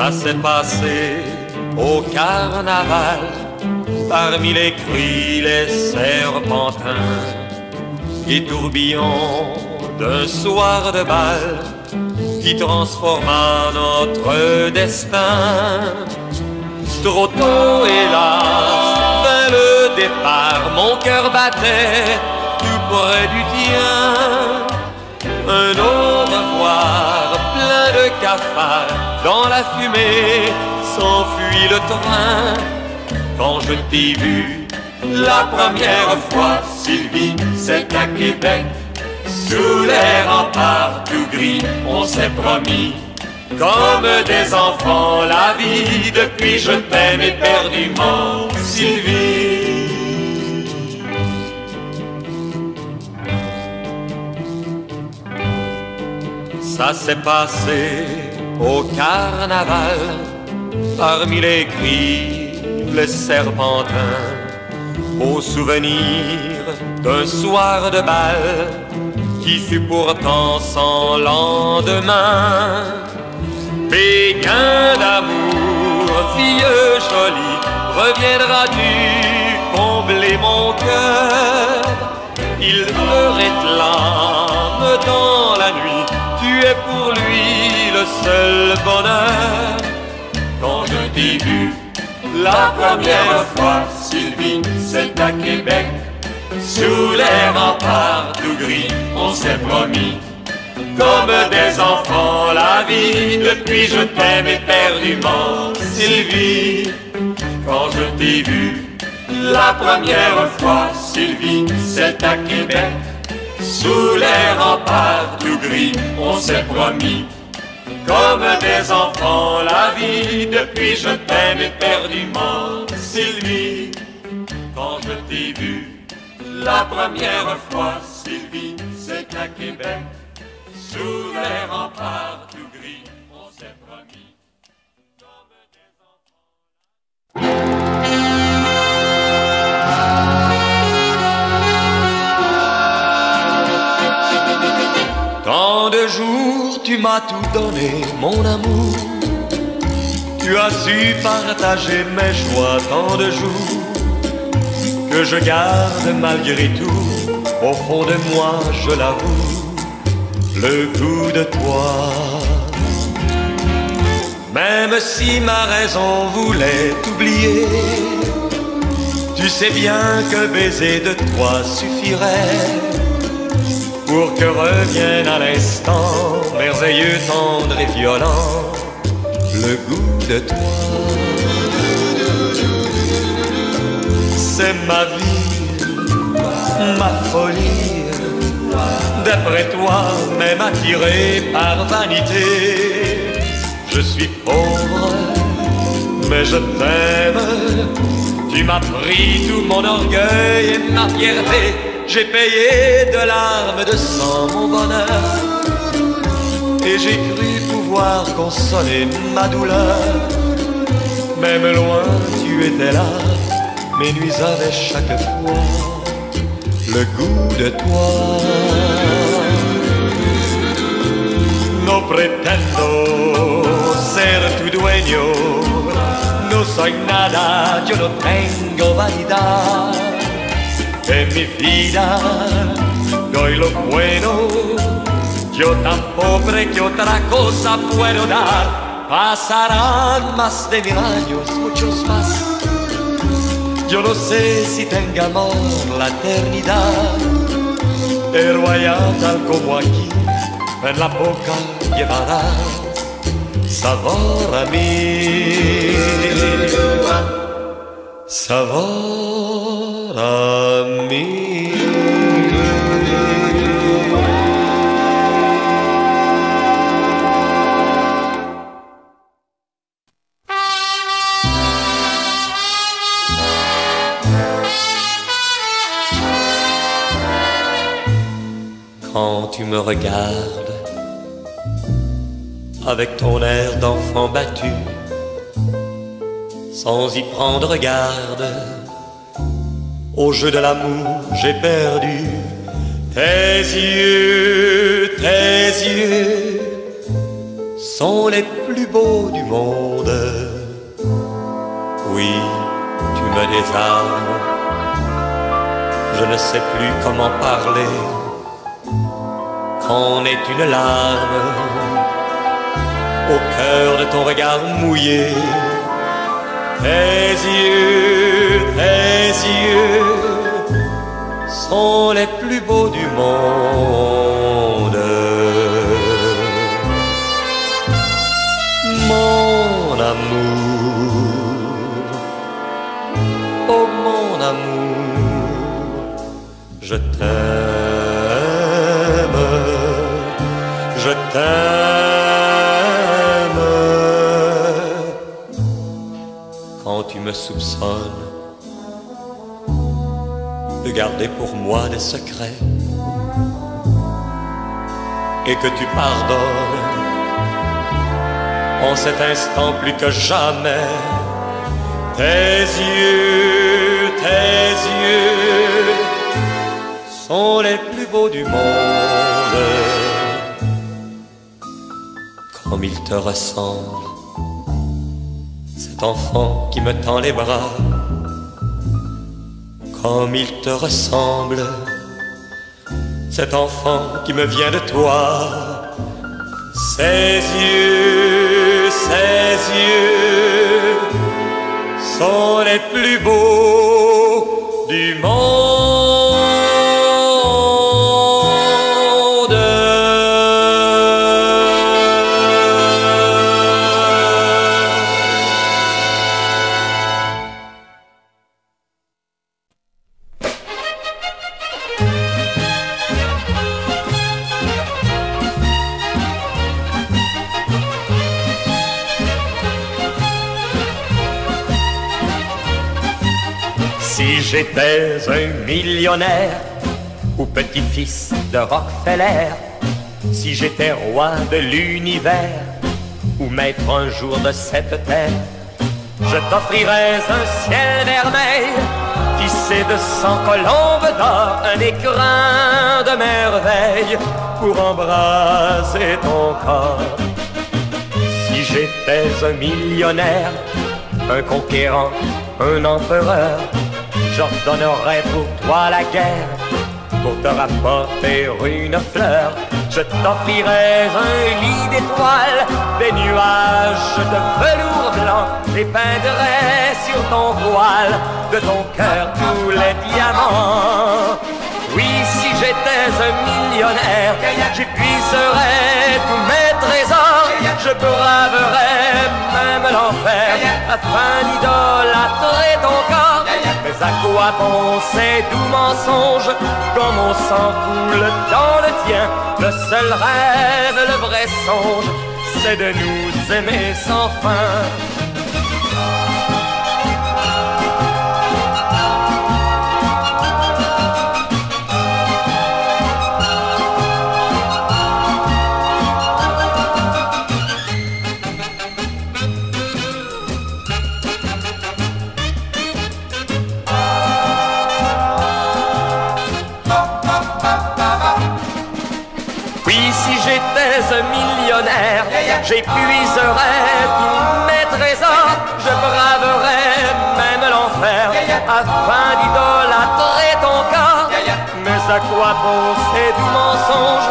Ça s'est passé au carnaval, parmi les cris, les serpentins et tourbillons d'un soir de bal qui transforma notre destin. Trop tôt, hélas, vint le départ, mon cœur battait tout près du tien. Un au revoir plein de cafards, dans la fumée s'enfuit le train. Quand je t'ai vu la première fois, Sylvie, c'est à Québec. Sous les remparts tout gris, on s'est promis comme des enfants la vie. Depuis je t'aime éperdument, Sylvie. Ça s'est passé au carnaval, parmi les cris, les serpentins, au souvenir d'un soir de bal qui fut pourtant sans lendemain. Béguin d'amour, fille jolie, reviendras-tu combler mon cœur? Il me réclame dans la nuit, tu es pour lui le seul bonheur. Quand je t'ai vu la première fois, Sylvie, c'est à Québec. Sous les remparts tout gris, on s'est promis comme des enfants la vie. Depuis je t'aime éperdument, Sylvie. Quand je t'ai vu la première fois, Sylvie, c'est à Québec. Sous les remparts tout gris, on s'est promis comme des enfants la vie. Depuis je t'aime éperdument, Sylvie. Quand je t'ai vu la première fois, Sylvie, c'est à Québec. Sous les remparts tout gris, on s'est promis comme des enfants. Tant de jours tu m'as tout donné, mon amour. Tu as su partager mes joies, tant de jours que je garde malgré tout, au fond de moi, je l'avoue, le goût de toi. Même si ma raison voulait t'oublier, tu sais bien qu'un baiser de toi suffirait pour que revienne à l'instant, merveilleux, tendre et violent, le goût de toi. C'est ma vie, ma folie. D'après toi, même attiré par vanité, je suis pauvre, mais je t'aime. Tu m'as pris tout mon orgueil et ma fierté. J'ai payé de larmes de sang mon bonheur, et j'ai cru pouvoir consoler ma douleur. Même loin, tu étais là, mes nuits avaient chaque fois le goût de toi. No pretendo ser tu dueño, no soy nada, yo no tengo vanidad. En mi vida doy lo bueno, yo tan pobre que otra cosa puedo dar. Pasarán más de 1000 años, muchos más. Yo no sé si tenga amor la eternidad, pero allá tal como aquí, en la boca llevarás sabor a mí, sabor a mí. Quand tu me regardes avec ton air d'enfant battu, sans y prendre garde, au jeu de l'amour j'ai perdu. Tes yeux sont les plus beaux du monde. Oui, tu me désarmes, je ne sais plus comment parler. Qu'en est une larme au cœur de ton regard mouillé. Tes yeux sont les plus beaux du monde. Mon amour, oh mon amour, je t'aime, je t'aime. Quand tu me soupçonnes de garder pour moi des secrets et que tu pardonnes en cet instant plus que jamais. Tes yeux sont les plus beaux du monde. Comme il te ressemble, cet enfant qui me tend les bras. Comme il te ressemble, cet enfant qui me vient de toi. Ses yeux sont les plus beaux du monde. Si j'étais un millionnaire ou petit-fils de Rockefeller, si j'étais roi de l'univers ou maître un jour de cette terre, je t'offrirais un ciel vermeil tissé de 100 colombes d'or, un écrin de merveille pour embrasser ton corps. Si j'étais un millionnaire, un conquérant, un empereur, j'ordonnerais pour toi la guerre, pour te rapporter une fleur. Je t'offrirais un lit d'étoiles, des nuages de velours blanc, et peindrais sur ton voile de ton cœur tous les diamants. Oui, si j'étais un millionnaire, j'épuiserais tous mes trésors, je braverais même l'enfer afin d'idolâtrer ton corps. Mais à quoi bon ces doux mensonges quand mon sang coule dans le tien? Le seul rêve, le vrai songe, c'est de nous aimer sans fin. Un millionnaire, j'épuiserais tous mes trésors, je braverais même l'enfer afin d'idolâtrer ton corps. Mais à quoi bon ces doux mensonges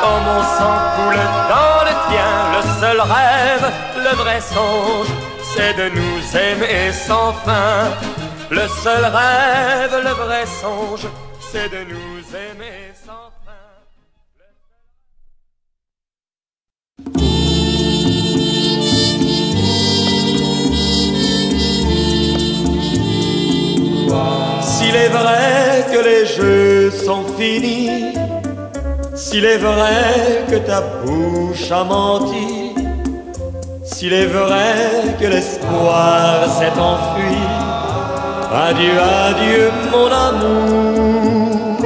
quand mon sang coule dans le tien? Le seul rêve, le vrai songe, c'est de nous aimer sans fin. Le seul rêve, le vrai songe, c'est de nous aimer sans fin. S'il est vrai que les jeux sont finis, s'il est vrai que ta bouche a menti, s'il est vrai que l'espoir s'est enfui, adieu, adieu mon amour.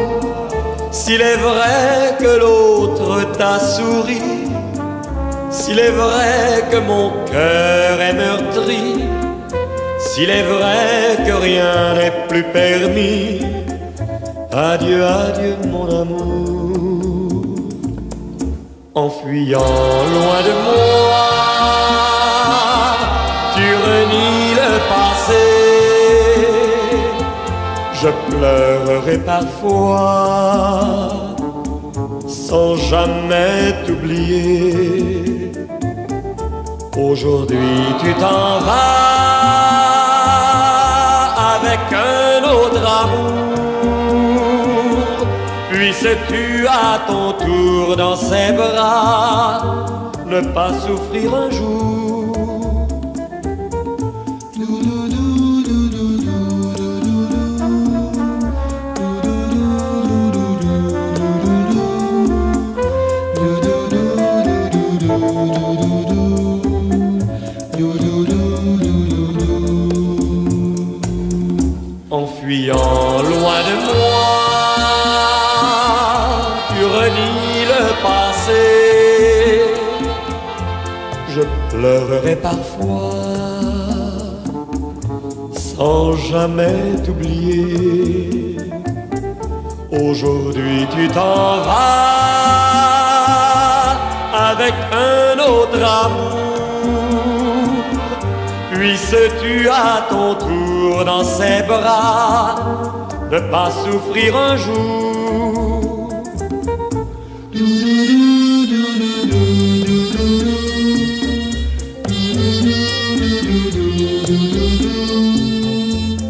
S'il est vrai que l'autre t'a souri, s'il est vrai que mon cœur est meurtri, s'il est vrai que rien n'est plus permis, adieu, adieu mon amour. En fuyant loin de moi, renies le passé. Je pleurerai parfois sans jamais t'oublier. Aujourd'hui tu t'en vas avec un autre amour. Puisses-tu à ton tour dans ses bras ne pas souffrir un jour. En fuyant loin de moi, tu renies le passé. Je pleurerai parfois sans jamais t'oublier. Aujourd'hui tu t'en vas avec un autre amour. Puisses-tu à ton tour dans ses bras ne pas souffrir un jour.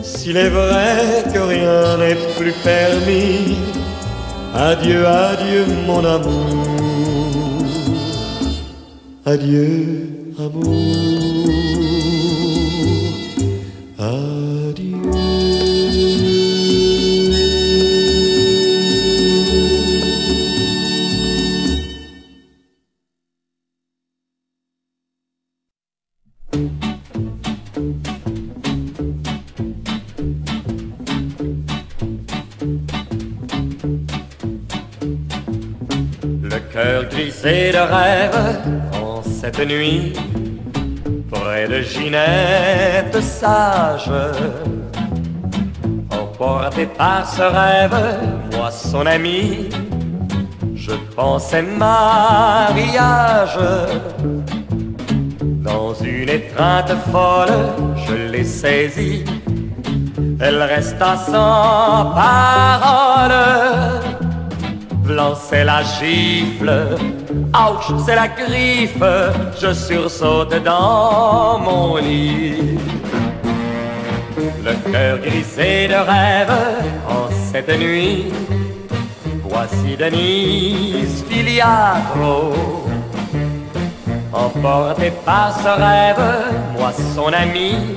S'il est vrai que rien n'est plus permis, adieu, adieu mon amour. Adieu, amour. Adieu. Le cœur grisé de rêve en cette nuit, près de Ginette sage, emporté par ce rêve, moi son ami, je pensais mariage. Dans une étreinte folle, je l'ai saisie, elle resta sans parole. V'lan c'est la gifle, ouch, c'est la griffe, je sursaute dans mon lit. Le cœur grisé de rêve en cette nuit, voici Denise Filiatro. Emporté par ce rêve, moi son ami,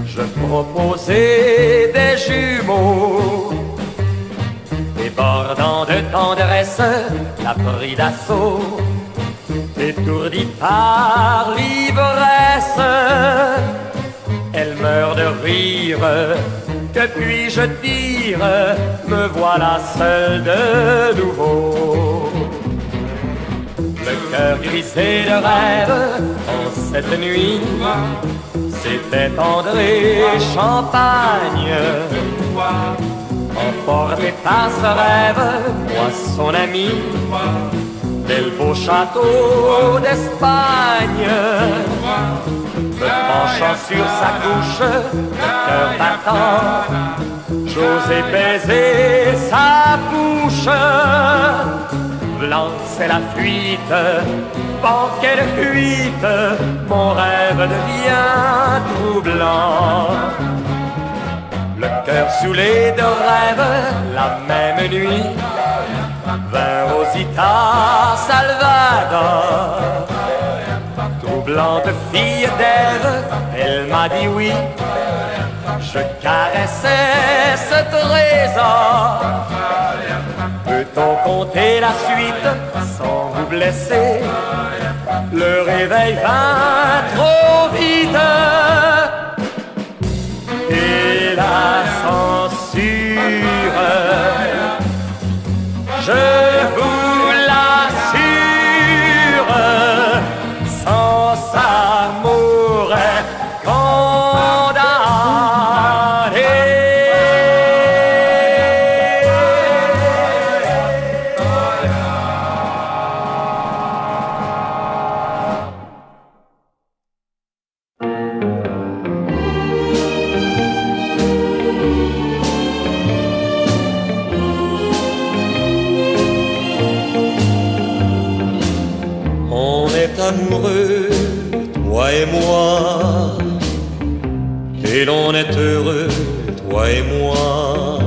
je proposais des jumeaux. Débordant de tendresse, la pris d'assaut, étourdie par l'ivresse. Elle meurt de rire, que puis-je dire, me voilà seul de nouveau. Le cœur grisé de rêve en cette nuit, c'était André Champagne. Emporté par ce rêve, moi son ami, del beau château d'Espagne. Me penchant sur sa couche, le cœur battant, j'osais baiser sa bouche. V'lan c'est la fuite, pendant qu'elle fuite, mon rêve devient troublant. Le cœur saoulé de rêve, la même nuit, vint Rosita Salvador. Troublante fille d'Ève, elle m'a dit oui. Je caressais ce trésor. Peut-on compter la suite sans vous blesser? Le réveil vint trop vite. Et la censure, je vous l'assure, sans amour condamné. amoureux, toi et moi, et l'on est heureux, toi et moi,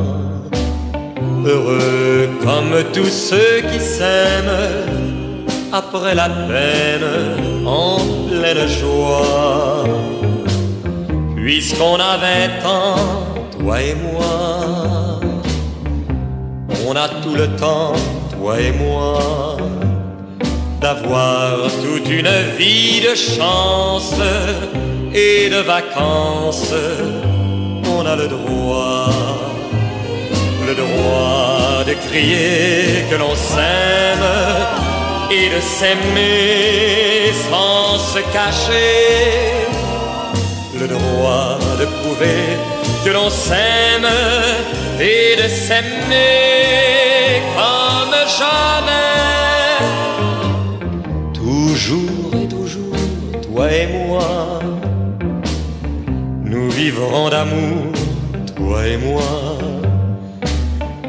heureux comme tous ceux qui s'aiment après la peine, en pleine joie. Puisqu'on a 20 ans, toi et moi, on a tout le temps, toi et moi, d'avoir toute une vie de chance et de vacances. On a le droit de crier que l'on s'aime et de s'aimer sans se cacher. Le droit de prouver que l'on s'aime et de s'aimer comme jamais. Toujours et toujours, toi et moi, nous vivrons d'amour, toi et moi.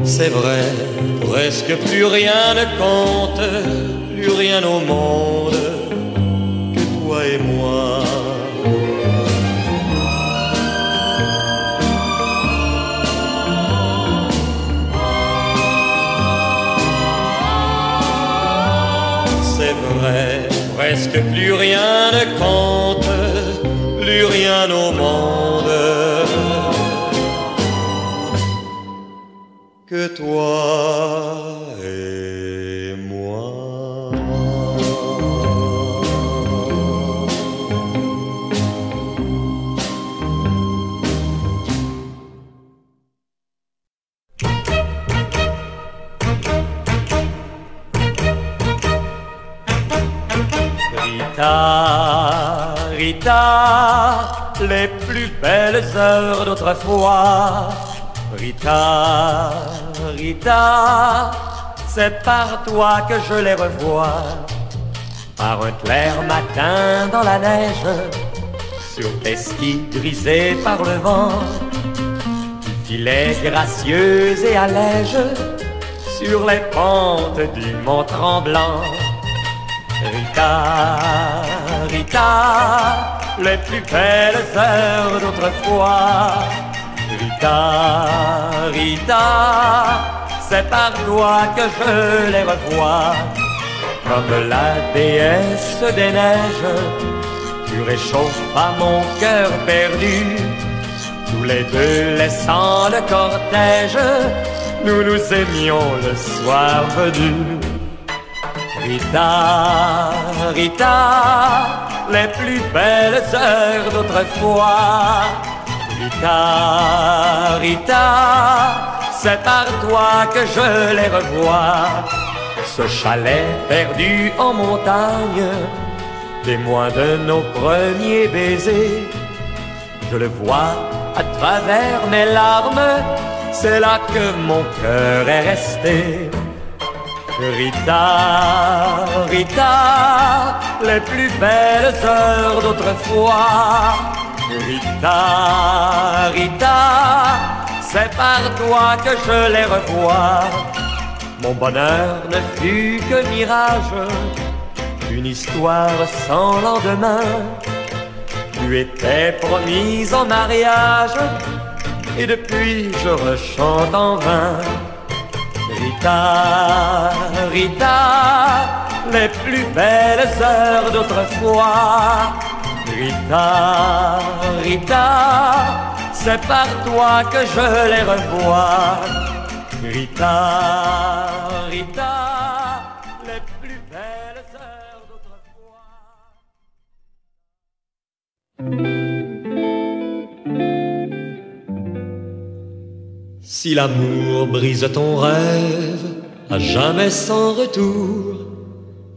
C'est vrai, presque plus rien ne compte, plus rien au monde que toi et moi. C'est vrai, presque plus rien ne compte, plus rien au monde que toi et moi. Rita, Rita, les plus belles heures d'autrefois. Rita, Rita, c'est par toi que je les revois. Par un clair matin dans la neige, sur tes skis grisés par le vent, tu filais gracieuse et allège sur les pentes du mont Tremblant. Rita, Rita, les plus belles heures d'autrefois. Rita, Rita, c'est par toi que je les revois. Comme la déesse des neiges, tu réchauffes à mon cœur perdu. Tous les deux laissant le cortège, nous nous aimions le soir venu. Rita, Rita, les plus belles heures d'autrefois. Rita, Rita, c'est par toi que je les revois. Ce chalet perdu en montagne, témoin de nos premiers baisers, je le vois à travers mes larmes, c'est là que mon cœur est resté. Rita, Rita, les plus belles heures d'autrefois. Rita, Rita, c'est par toi que je les revois. Mon bonheur ne fut que mirage, une histoire sans lendemain. Tu étais promise en mariage, et depuis je rechante en vain. Rita, Rita, les plus belles heures d'autrefois. Rita, Rita, c'est par toi que je les revois. Rita, Rita, les plus belles heures d'autrefois. Si l'amour brise ton rêve, à jamais sans retour,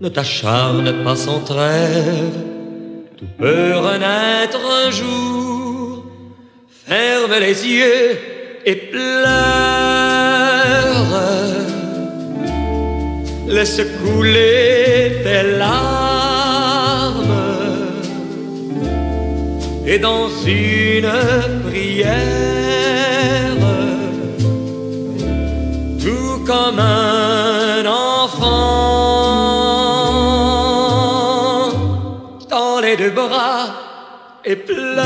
ne t'acharne pas sans trêve, tout peut renaître un jour. Ferme les yeux et pleure, laisse couler tes larmes, et dans une prière, tout comme un enfant, les deux bras et pleure.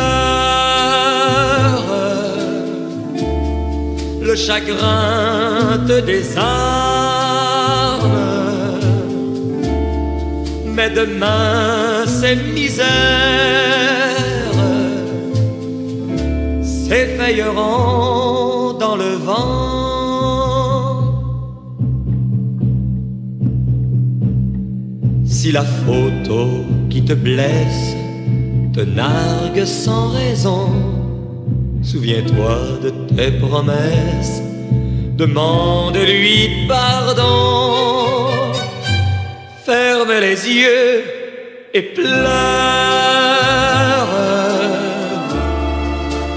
Le chagrin te désarme, mais demain c'est misère, s'effeuilleront dans le vent. Si la photo qui te blesse te nargue sans raison, souviens-toi de tes promesses, demande-lui pardon. Ferme les yeux et pleure,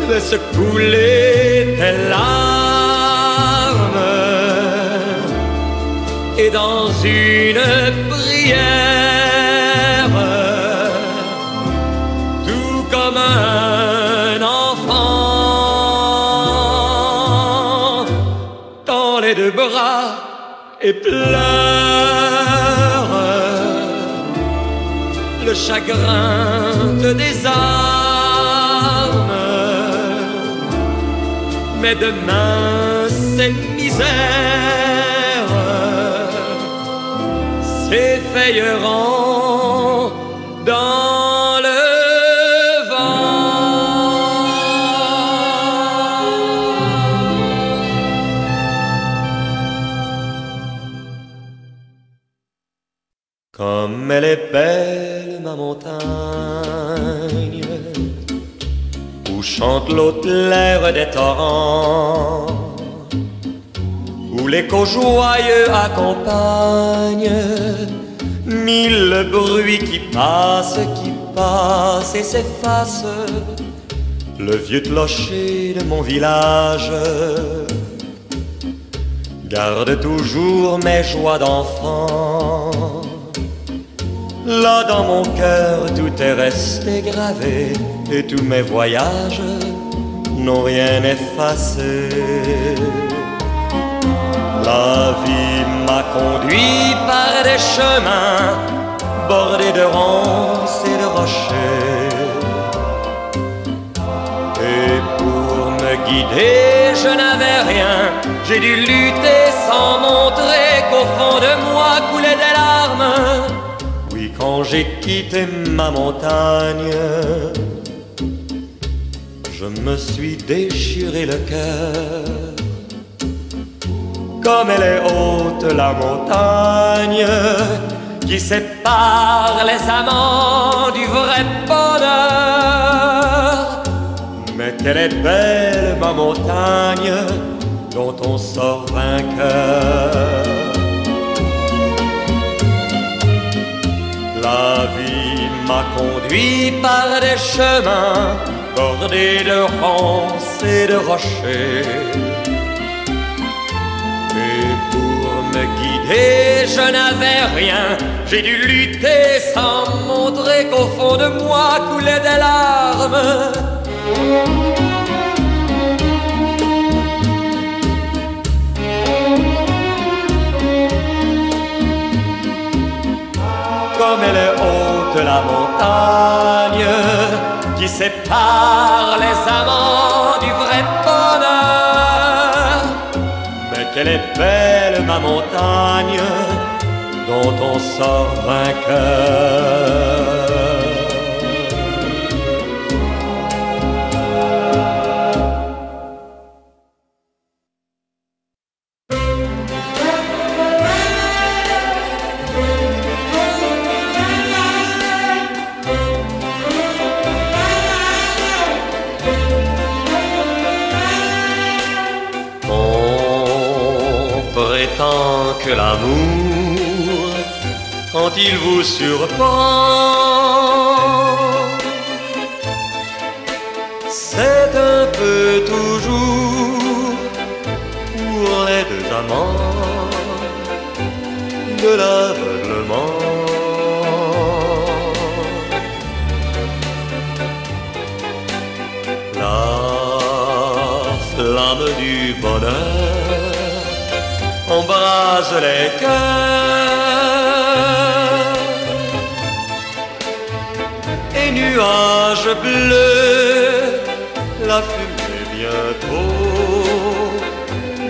laisse couler tes larmes, et dans une prière, tout comme un enfant, tends les deux bras et pleure. Le chagrin te désarme, mais demain c'est misère, s'effeuilleront dans le vent. Comme elle est belle ma montagne, où chante l'eau claire des torrents, où l'écho joyeux accompagne mille bruits qui passent et s'effacent. Le vieux clocher de mon village garde toujours mes joies d'enfant. Là dans mon cœur tout est resté gravé, et tous mes voyages n'ont rien effacé. La vie m'a conduit par des chemins bordés de ronces et de rochers, et pour me guider je n'avais rien. J'ai dû lutter sans montrer qu'au fond de moi coulaient des larmes. Oui, quand j'ai quitté ma montagne, je me suis déchiré le cœur. Comme elle est haute la montagne qui sépare les amants du vrai bonheur. Mais qu'elle est belle ma montagne dont on sort vainqueur. La vie m'a conduit par des chemins bordés de ronces et de rochers, et pour me guider je n'avais rien. J'ai dû lutter sans montrer qu'au fond de moi coulaient des larmes. Comme elle est haute la montagne qui sépare les amants du vrai bonheur. Mais qu'elle est belle ma montagne dont on sort vainqueur. Que l'amour, quand il vous surprend, c'est un peu toujours pour les deux amants de l'aveuglement. La flamme du bonheur embrase les cœurs, et nuages bleus, la fumée bientôt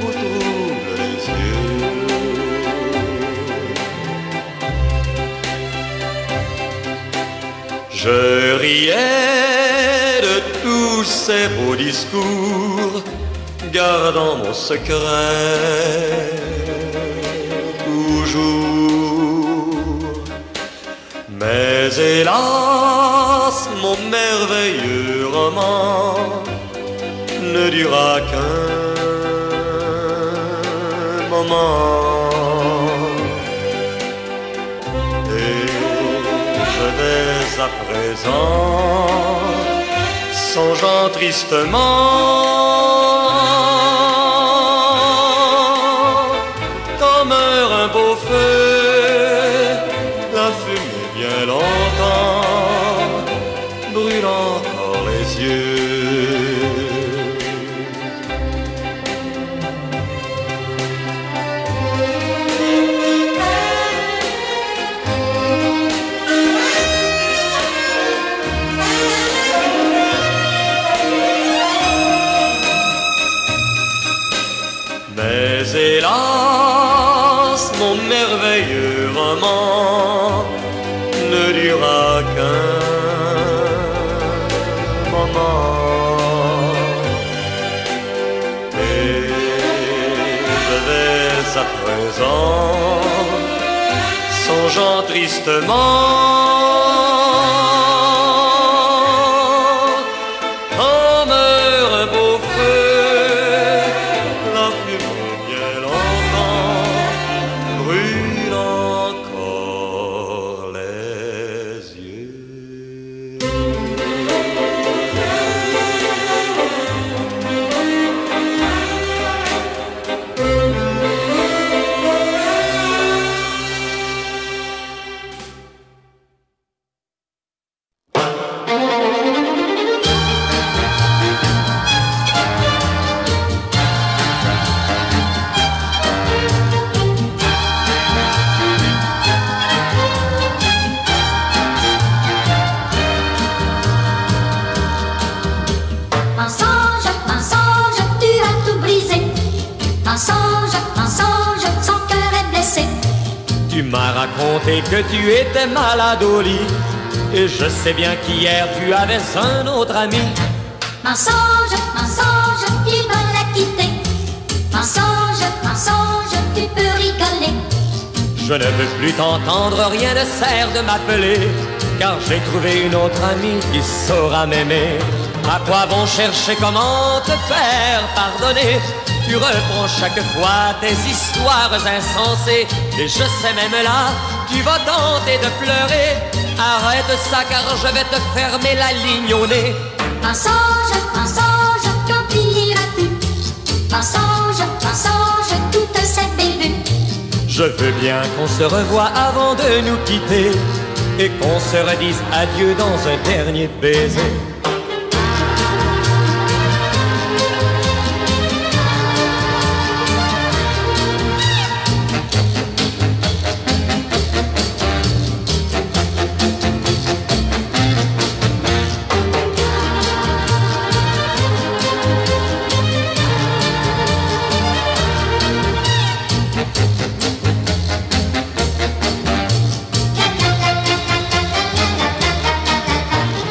vous trouble les yeux. Je riais de tous ces beaux discours, gardant mon secret toujours. Mais hélas, mon merveilleux roman ne dura qu'un moment. Et je vais à présent, songeant tristement, comme un beau feu, la fumée bien longtemps brûle encore les yeux. Mais hélas, mon merveilleux roman ne dura qu'un moment. Et je vais à présent, songeant tristement, comme un beau feu, la fumée bien longtemps brûle encore les yeux. Mensonge, tu as tout brisé. Mensonge, son cœur est blessé. Tu m'as raconté que tu étais malade au lit, et je sais bien qu'hier tu avais un autre ami. Mensonge, il va la quitter. Mensonge, tu peux rigoler. Je ne veux plus t'entendre, rien ne sert de m'appeler, car j'ai trouvé une autre amie qui saura m'aimer. À quoi bon chercher comment te faire pardonner? Tu reprends chaque fois tes histoires insensées, et je sais même là, tu vas tenter de pleurer. Arrête ça car je vais te fermer la ligne au nez. Mensonge, quand iras-tu? Mensonge, toutes ces bévues. Je veux bien qu'on se revoie avant de nous quitter, et qu'on se redise adieu dans un dernier baiser.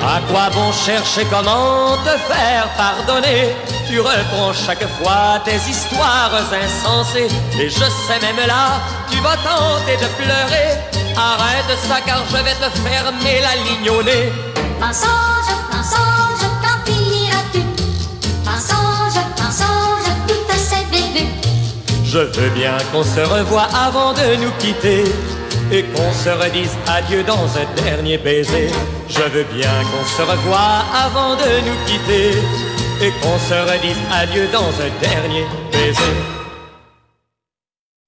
À quoi bon chercher comment te faire pardonner? Tu reprends chaque fois tes histoires insensées, et je sais même là, tu vas tenter de pleurer. Arrête ça car je vais te fermer la ligne au nez. Mensonge, quand iras-tu? Mensonge, toutes ces bévues. Je veux bien qu'on se revoie avant de nous quitter, et qu'on se redise adieu dans un dernier baiser. Je veux bien qu'on se revoie avant de nous quitter, et qu'on se redise adieu dans un dernier baiser.